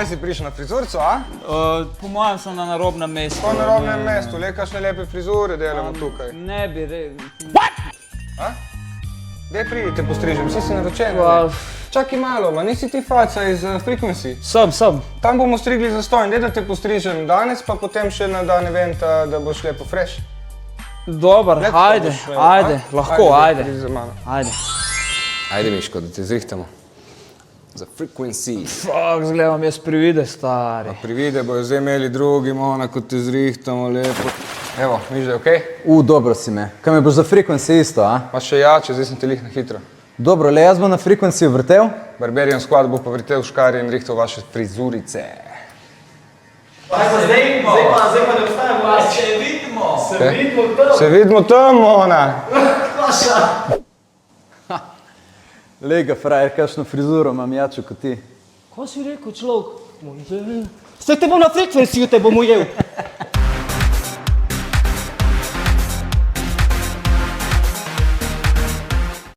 Kaj si prišel na frizurco, a? Po mojem sem na narobnem mestu. Po narobnem mestu, le kakšne lepe frizure delamo tukaj. Ne bi A? Dej pridi, te postrižem, vsi si naročen. Čakaj malo, ma nisi ti faca iz Frequency? Sem. Tam bomo strigli zastonj, dej da te postrižem danes, pa potem še na dan eventa, da boš lepo fresh. Dobar, ajde, lahko, ajde. Pridi za mano. Ajde. Ajde, Miško, da te zrihtamo. Za Frequency. Fak, zgledam jaz privide, stari. Privide bojo zdaj imeli drugi, Mona, ko te zrihtamo lepo. Evo, miš da je okej? Dobro si me. Kaj me boš za Frequency isto, a? Pa še jače, zdaj sem te lih na hitro. Dobro, le jaz bom na Frequency vrtel? Barbarian Squad bo pa vrtel v škari in rihtal vaše frizurice. Zdaj pa ne obstajamo. Se vidimo tam, Mona. Lega, frajer, kakšno frizuro imam jačo kot ti. Kaj si rekel, človek? Zdaj te bom na Frequencyju te bom ujel.